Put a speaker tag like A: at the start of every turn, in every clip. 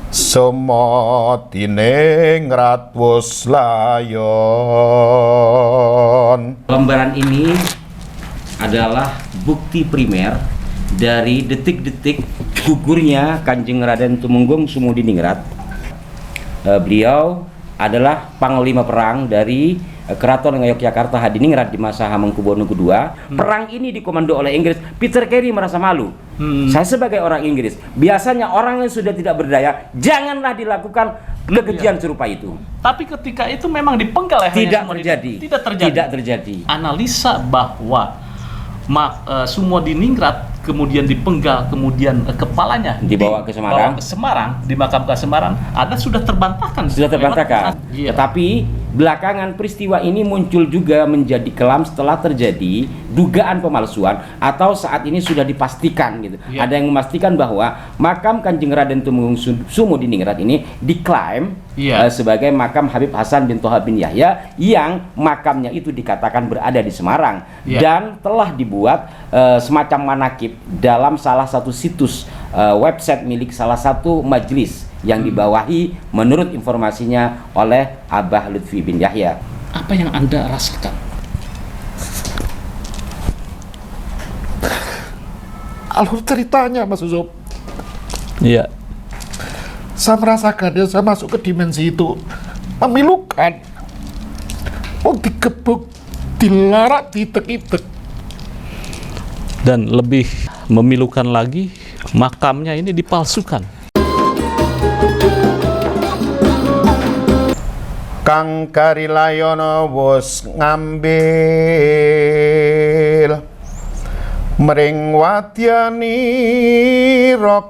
A: Semodiningrat wus layon.
B: Lembaran ini adalah bukti primer dari detik-detik gugurnya Kanjeng Raden Tumenggung Sumodiningrat. Beliau adalah panglima perang dari Keraton Ngayogyakarta Hadiningrat di masa Hamengkubuwono II. Perang ini dikomando oleh Inggris. Peter Carey merasa malu. Saya sebagai orang Inggris, biasanya orang yang sudah tidak berdaya, janganlah dilakukan kekejian serupa itu.
C: Tapi ketika itu memang dipenggal lehernya. Tidak terjadi. Analisa bahwa Sumodiningrat kemudian dipenggal, kemudian kepalanya
B: dibawa ke
C: Semarang, dimakamkan ke Semarang, sudah terbantahkan.
B: Iya. Tetapi belakangan peristiwa ini muncul juga menjadi kelam setelah terjadi dugaan pemalsuan atau saat ini sudah dipastikan gitu. Ada yang memastikan bahwa makam Kanjeng Raden Tumenggung Sumodiningrat ini diklaim sebagai makam Habib Hasan bin Toha bin Yahya yang makamnya itu dikatakan berada di Semarang dan telah dibuat semacam manakib dalam salah satu situs website milik salah satu majelis yang dibawahi menurut informasinya oleh Abah Lutfi bin Yahya.
C: Apa yang Anda rasakan?
A: Alur ceritanya Mas Ucup.
C: Iya.
A: Saya merasakan ya, saya masuk ke dimensi itu memilukan. Oh, digebuk, dilarak, diitek-itek.
C: Dan lebih memilukan lagi, makamnya ini dipalsukan.
A: Kang Karilayono wus ngambil mring wadyani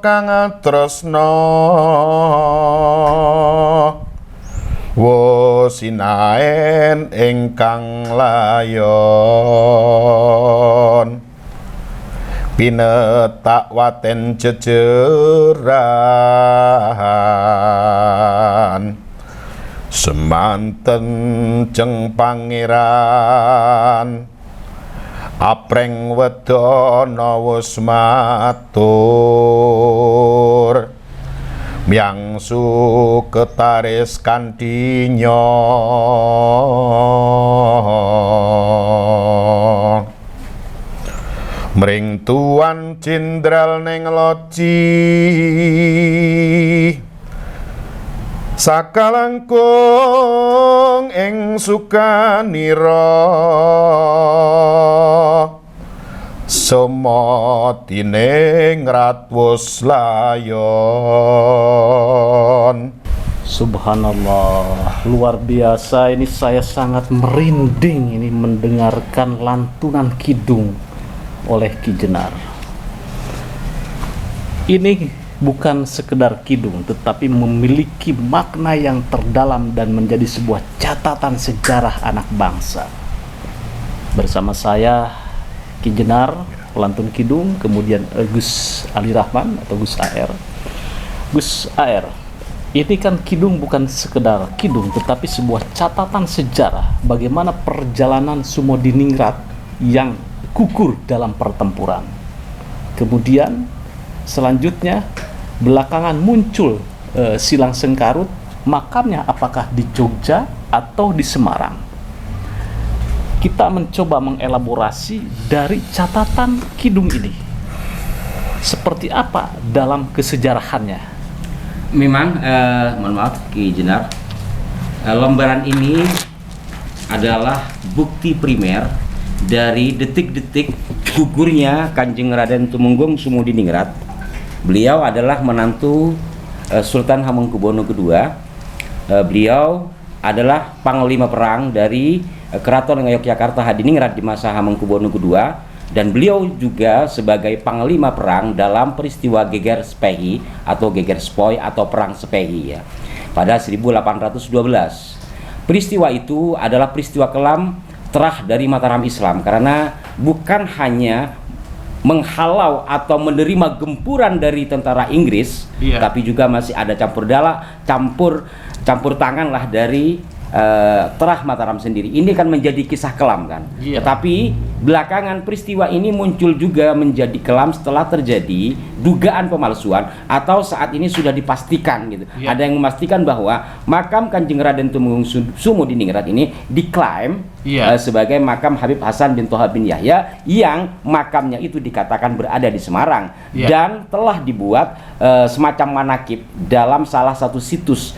A: kang tresna wus sinaen ingkang layon pinetak waten jejeran semanten jeng pangeran apreng wedana wus matur miyangsu ketaris kanthi mring tuan Jenderal ning loji sakalangkung ing sukanira Semodiningrat wus layon.
C: Subhanallah, luar biasa. Ini saya sangat merinding ini mendengarkan lantunan kidung oleh Ki Jenar. Ini bukan sekedar kidung, tetapi memiliki makna yang terdalam dan menjadi sebuah catatan sejarah anak bangsa. Bersama saya Ki Jenar, pelantun kidung, kemudian Gus Ali Rahman atau Gus AR. Gus AR, ini kan kidung bukan sekedar kidung, tetapi sebuah catatan sejarah bagaimana perjalanan Sumodiningrat yang gugur dalam pertempuran. Kemudian selanjutnya belakangan muncul Silang Sengkarut, makamnya apakah di Jogja atau di Semarang. Kita mencoba mengelaborasi dari catatan kidung ini. Seperti apa dalam kesejarahannya?
B: Memang, mohon maaf Ki Jenar, lembaran ini adalah bukti primer dari detik-detik gugurnya Kanjeng Raden Tumenggung Sumodiningrat. Beliau adalah menantu Sultan Hamengkubuwono II. Beliau adalah panglima perang dari Keraton Ngayogyakarta Hadiningrat di masa Hamengkubuwono II, dan beliau juga sebagai panglima perang dalam peristiwa Geger Sepehi atau Geger Spoy atau Perang Sepehi ya, pada 1812. Peristiwa itu adalah peristiwa kelam terah dari Mataram Islam karena bukan hanya menghalau atau menerima gempuran dari tentara Inggris, tapi juga masih ada campur tangan lah dari Terah Mataram sendiri. Ini kan menjadi kisah kelam kan. Tetapi belakangan peristiwa ini muncul juga menjadi kelam setelah terjadi dugaan pemalsuan atau saat ini sudah dipastikan gitu. Ada yang memastikan bahwa makam Kanjeng Raden Tumenggung Sumodiningrat ini diklaim sebagai makam Habib Hasan bin Toha bin Yahya yang makamnya itu dikatakan berada di Semarang dan telah dibuat semacam manakib dalam salah satu situs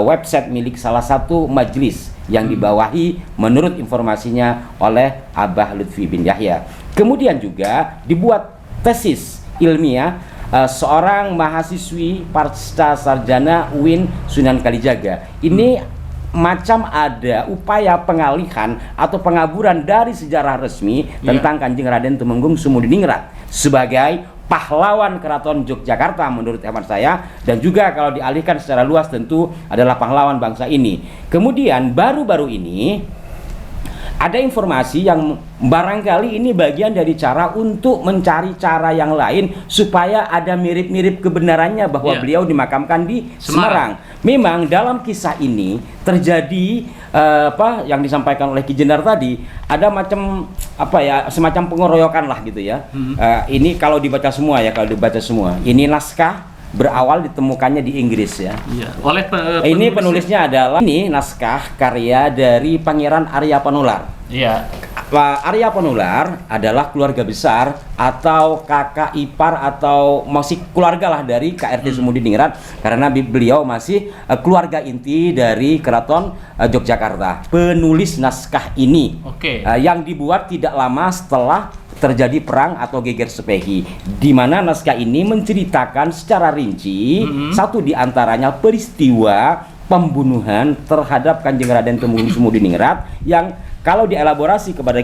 B: website milik salah satu majelis yang dibawahi menurut informasinya oleh Abah Lutfi bin Yahya. Kemudian juga dibuat tesis ilmiah seorang mahasiswi pasca sarjana UIN Sunan Kalijaga. Ini macam ada upaya pengalihan atau pengaburan dari sejarah resmi tentang Kanjeng Raden Tumenggung Sumodiningrat sebagai pahlawan Keraton Yogyakarta menurut hemat saya, dan juga kalau dialihkan secara luas tentu adalah pahlawan bangsa ini. Kemudian baru-baru ini ada informasi yang barangkali ini bagian dari cara untuk mencari cara yang lain supaya ada mirip-mirip kebenarannya bahwa beliau dimakamkan di Semarang. Memang dalam kisah ini terjadi yang disampaikan oleh Ki Jenar tadi, ada macam semacam pengeroyokan lah gitu ya. Ini kalau dibaca semua ini naskah berawal ditemukannya di Inggris ya.
C: Oleh
B: ini penulisnya adalah naskah karya dari Pangeran Arya Panular. Pak Arya Panular adalah keluarga besar atau kakak ipar atau masih keluarga lah dari KRT Sumodiningrat, karena beliau masih keluarga inti dari Keraton Yogyakarta. Penulis naskah ini yang dibuat tidak lama setelah terjadi perang atau geger Sepehi, di mana naskah ini menceritakan secara rinci satu di antaranya peristiwa pembunuhan terhadap Kanjeng Raden Tumenggung Sumodiningrat yang kalau dielaborasi kepada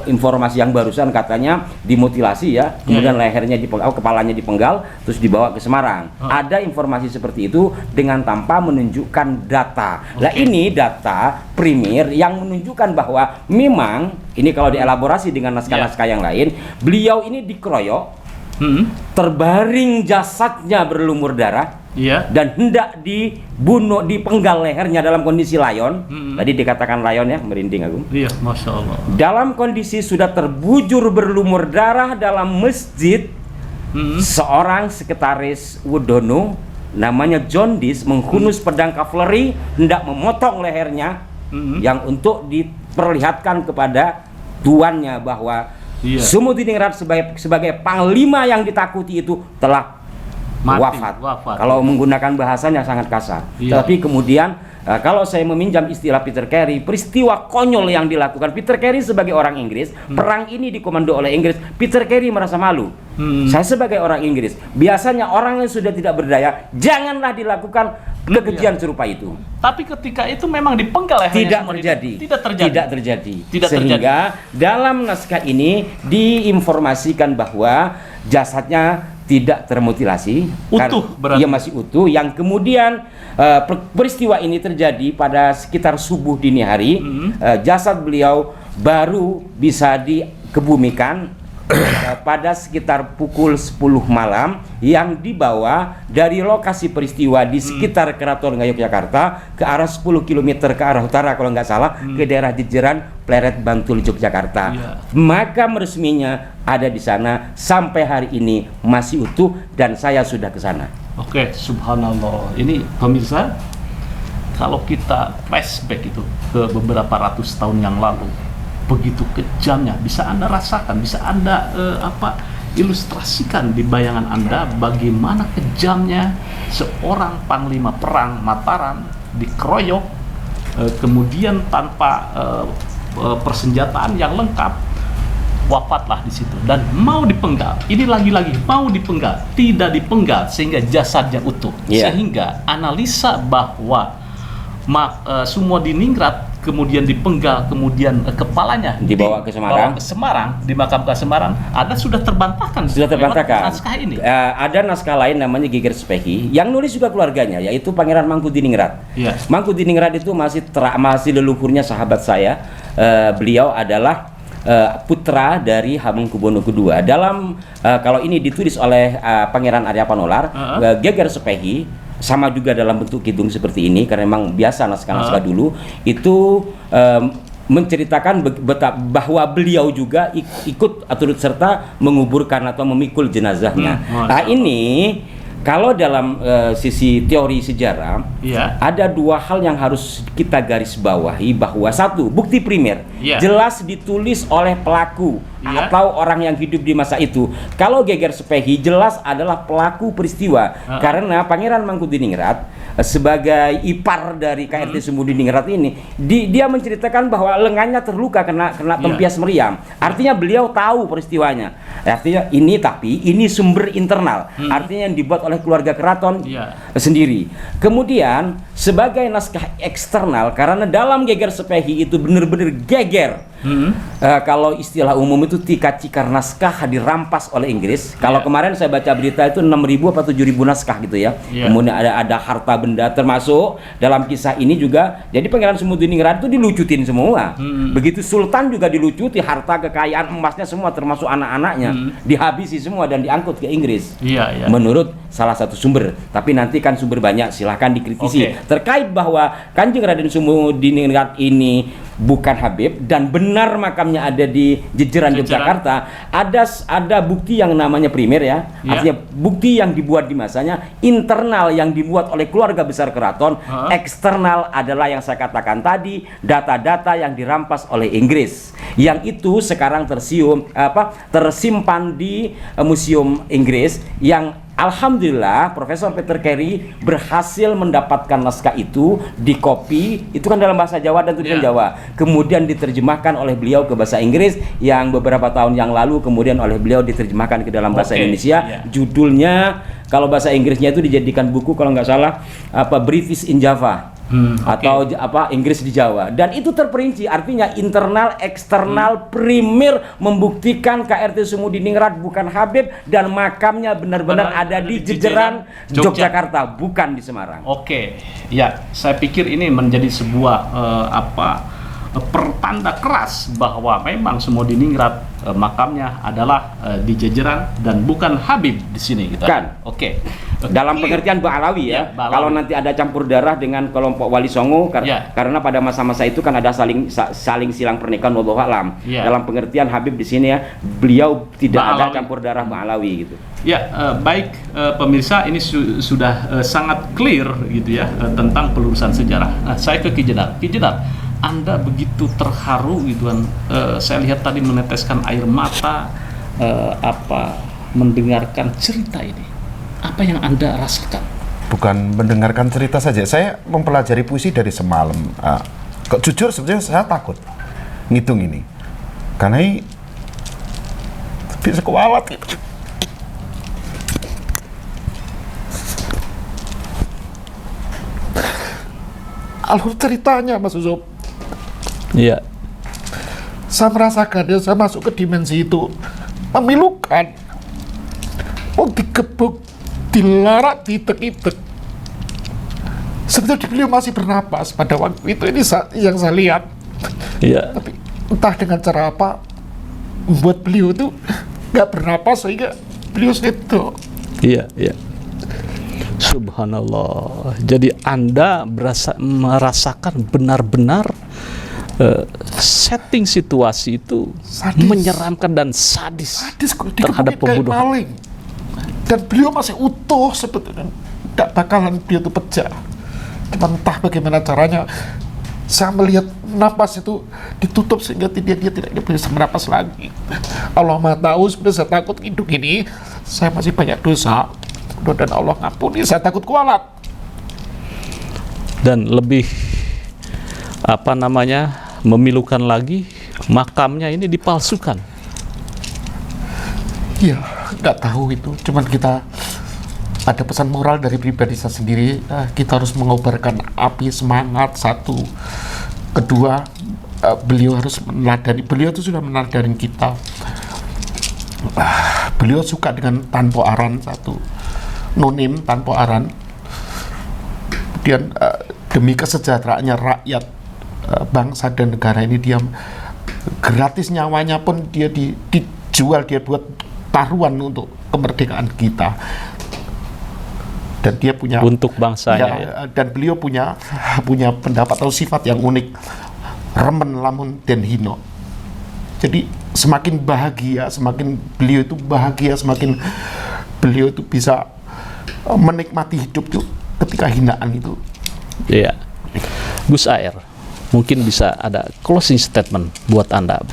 B: informasi yang barusan katanya dimutilasi ya, kemudian lehernya dipenggal, kepalanya dipenggal, terus dibawa ke Semarang. Ada informasi seperti itu dengan tanpa menunjukkan data. Nah ini data primer yang menunjukkan bahwa memang ini kalau dielaborasi dengan naskah-naskah yang lain, beliau ini dikeroyok, terbaring jasadnya berlumur darah. Dan hendak dibunuh, dipenggal lehernya dalam kondisi layon. Tadi dikatakan layon ya, merinding aku.
C: Masya Allah.
B: Dalam kondisi sudah terbujur berlumur darah dalam masjid, seorang sekretaris Wudono namanya John Dis menghunus pedang kavaleri hendak memotong lehernya yang untuk diperlihatkan kepada tuannya bahwa Sumodiningrat sebagai panglima yang ditakuti itu telah wafat. Kalau menggunakan bahasanya sangat kasar. Tapi kemudian kalau saya meminjam istilah Peter Carey, peristiwa konyol yang dilakukan Peter Carey sebagai orang Inggris, perang ini dikomando oleh Inggris. Peter Carey merasa malu. Saya sebagai orang Inggris, biasanya orang yang sudah tidak berdaya janganlah dilakukan kekejian serupa itu.
C: Tapi ketika itu memang dipenggal lehernya
B: tidak terjadi. Sehingga dalam naskah ini diinformasikan bahwa jasadnya tidak termutilasi,
C: utuh berarti.
B: Ia masih utuh. Yang kemudian peristiwa ini terjadi pada sekitar subuh dini hari. Jasad beliau baru bisa dikebumikan pada sekitar pukul 10 malam, yang dibawa dari lokasi peristiwa di sekitar Keraton Yogyakarta ke arah 10 km ke arah utara kalau nggak salah, ke daerah Jejeran Pleret Bantul Yogyakarta. Makam resminya ada di sana sampai hari ini masih utuh dan saya sudah ke sana.
C: Subhanallah. Ini pemirsa, kalau kita flashback itu ke beberapa ratus tahun yang lalu, begitu kejamnya, bisa Anda rasakan, bisa Anda ilustrasikan di bayangan Anda bagaimana kejamnya seorang panglima perang Mataram dikeroyok, kemudian tanpa persenjataan yang lengkap, wafatlah di situ dan mau dipenggal. Ini lagi-lagi mau dipenggal, tidak dipenggal sehingga jasadnya utuh. Sehingga analisa bahwa Sumodiningrat kemudian dipenggal, kemudian kepalanya
B: dibawa ke Semarang,
C: dimakamkan ke Semarang, ada sudah terbantahkan naskah ini.
B: Ada naskah lain namanya Geger Sepehi yang nulis juga keluarganya, yaitu Pangeran Mangkudiningrat. Mangkudiningrat itu masih leluhurnya sahabat saya. Beliau adalah putra dari Hamengkubuwono II. Dalam kalau ini ditulis oleh Pangeran Arya Panular, Geger Sepehi sama juga dalam bentuk kidung seperti ini, karena memang biasa naskah-naskah dulu itu menceritakan bahwa beliau juga ikut turut serta menguburkan atau memikul jenazahnya. Nah ini kalau dalam sisi teori sejarah, ada dua hal yang harus kita garis bawahi, bahwa satu, bukti primer jelas ditulis oleh pelaku atau orang yang hidup di masa itu. Kalau Geger Sepehi jelas adalah pelaku peristiwa, karena Pangeran Mangkubumi sebagai ipar dari KRT Sumudiningrat ini, dia menceritakan bahwa lengannya terluka kena tempias meriam. Artinya beliau tahu peristiwanya. Artinya ini sumber internal. Artinya yang dibuat oleh keluarga keraton sendiri. Kemudian sebagai naskah eksternal, karena dalam Geger Sepehi itu benar-benar geger. Kalau istilah umum itu tikar-cikar naskah dirampas oleh Inggris. Kalau kemarin saya baca berita itu 6.000 apa 7.000 naskah gitu ya. Kemudian ada harta benda, termasuk dalam kisah ini juga. Jadi Pangeran Sumudiningrat itu dilucutin semua. Begitu Sultan juga dilucuti, harta kekayaan emasnya semua termasuk anak-anaknya dihabisi semua dan diangkut ke Inggris. Menurut salah satu sumber. Tapi nanti kan sumber banyak, silahkan dikritisi. Terkait bahwa Kanjeng Raden Sumudiningrat ini bukan Habib dan benar makamnya ada di Jejeran Yogyakarta, ada bukti yang namanya primer ya. Artinya bukti yang dibuat di masanya, internal yang dibuat oleh keluarga besar keraton, eksternal adalah yang saya katakan tadi, data-data yang dirampas oleh Inggris. Yang itu sekarang tersimpan di Museum Inggris, yang alhamdulillah Profesor Peter Carey berhasil mendapatkan naskah itu, dikopi, itu kan dalam bahasa Jawa dan tulisan Jawa, kemudian diterjemahkan oleh beliau ke bahasa Inggris, yang beberapa tahun yang lalu kemudian oleh beliau diterjemahkan ke dalam bahasa Indonesia. Judulnya kalau bahasa Inggrisnya itu dijadikan buku kalau nggak salah British in Java. Atau Inggris di Jawa, dan itu terperinci, artinya internal, eksternal, primer, membuktikan KRT Sumudiningrat bukan Habib dan makamnya benar-benar ada di Jejeran Yogyakarta, bukan di Semarang.
C: Saya pikir ini menjadi sebuah pertanda keras bahwa memang Sumudiningrat makamnya adalah di Jejeran dan bukan Habib di sini gitu.
B: Dalam pengertian Ba'alawi ya. Kalau nanti ada campur darah dengan kelompok Wali Songo karena pada masa-masa itu kan ada saling silang pernikahan, wallahu alam. Dalam pengertian Habib di sini ya, beliau tidak ada campur darah Ba'alawi gitu.
C: Baik pemirsa, ini sudah sangat clear gitu ya tentang pelurusan sejarah. Saya ke Ki Jenar. Ki Jenar, Anda begitu terharu gitu kan. Saya lihat tadi meneteskan air mata mendengarkan cerita ini. Apa yang Anda rasakan?
A: Bukan mendengarkan cerita saja, saya mempelajari puisi dari semalam. Jujur sebenarnya saya takut ngitung ini, karena ini bisa kualat gitu. Alur ceritanya Mas Ucup. Saya merasakan ya, saya masuk ke dimensi itu memilukan. Digebuk, dilarak, ditek-itek. Sebenarnya beliau masih bernapas pada waktu itu, ini yang saya lihat. Tapi entah dengan cara apa membuat beliau itu nggak bernapas sehingga beliau itu.
C: Subhanallah. Jadi Anda merasakan benar-benar setting situasi itu menyeramkan dan sadis terhadap pembunuhan.
A: Dan beliau masih utuh sebetulnya, tidak bakalan beliau itu pecah. Cuma entah bagaimana caranya, saya melihat napas itu ditutup sehingga dia tidak bisa menapas lagi. Allah Maha tahu, sebenarnya saya takut hidup ini, saya masih banyak dosa. Dan Allah ngampuni, saya takut kualat.
C: Dan lebih memilukan lagi, makamnya ini dipalsukan.
A: Nggak tahu itu, cuman kita ada pesan moral dari pribadi saya sendiri. Kita harus mengobarkan api semangat, satu. Kedua, beliau harus meneladani, beliau itu sudah meneladani kita. Beliau suka dengan tanpa aran, satu. Nonim tanpa aran. Kemudian demi kesejahteraannya rakyat, bangsa dan negara ini, dia gratis nyawanya pun dia dijual, dia buat taruhan untuk kemerdekaan kita. Dan dia punya
C: untuk bangsanya
A: dan beliau punya pendapat atau sifat yang unik. remen lamun den hino. Jadi semakin bahagia, semakin beliau itu bahagia, semakin beliau itu bisa menikmati hidup tuh ketika hinaan itu.
C: Iya. Gus Air, mungkin bisa ada closing statement buat Anda.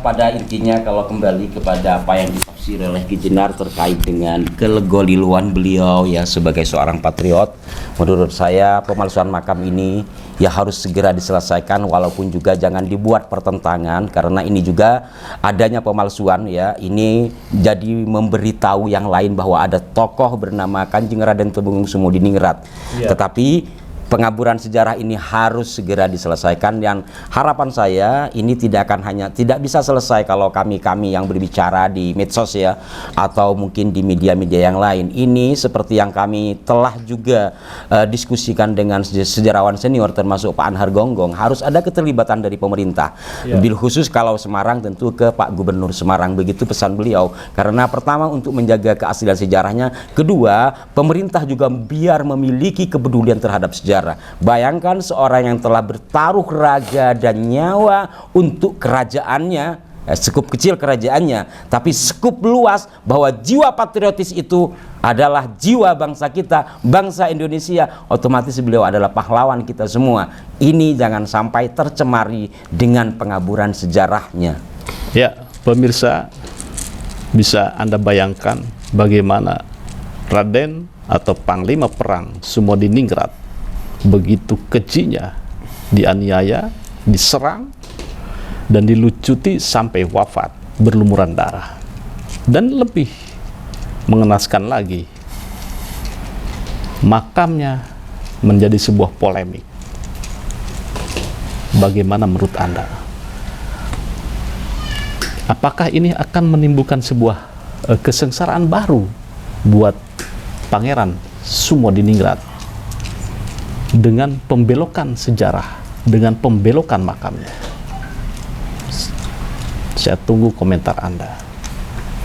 B: Pada intinya kalau kembali kepada apa yang ditafsir oleh Ki Jenar terkait dengan kelegoliluan beliau ya sebagai seorang patriot, menurut saya pemalsuan makam ini ya harus segera diselesaikan, walaupun juga jangan dibuat pertentangan, karena ini juga adanya pemalsuan ya ini jadi memberitahu yang lain bahwa ada tokoh bernama Kanjeng Raden Temenggung Sumodiningrat. Tetapi pengaburan sejarah ini harus segera diselesaikan, dan harapan saya ini tidak bisa selesai kalau kami yang berbicara di medsos ya, atau mungkin di media-media yang lain. Ini seperti yang kami telah juga diskusikan dengan sejarawan senior termasuk Pak Anhar Gonggong, harus ada keterlibatan dari pemerintah. Bil khusus kalau Semarang tentu ke Pak Gubernur Semarang, begitu pesan beliau. Karena pertama untuk menjaga keaslian sejarahnya, kedua pemerintah juga biar memiliki kepedulian terhadap sejarah. Bayangkan seorang yang telah bertaruh raga dan nyawa untuk kerajaannya, sekup kecil kerajaannya, tapi sekup luas bahwa jiwa patriotis itu adalah jiwa bangsa kita, bangsa Indonesia. Otomatis beliau adalah pahlawan kita semua. Ini jangan sampai tercemari dengan pengaburan sejarahnya.
C: Ya, pemirsa, bisa Anda bayangkan bagaimana Raden atau Panglima Perang Sumodiningrat begitu kejinya dianiaya, diserang, dan dilucuti sampai wafat berlumuran darah. Dan lebih mengenaskan lagi, makamnya menjadi sebuah polemik. Bagaimana menurut Anda? Apakah ini akan menimbulkan sebuah kesengsaraan baru buat Pangeran Sumodiningrat dengan pembelokan sejarah, dengan pembelokan makamnya? Saya tunggu komentar Anda.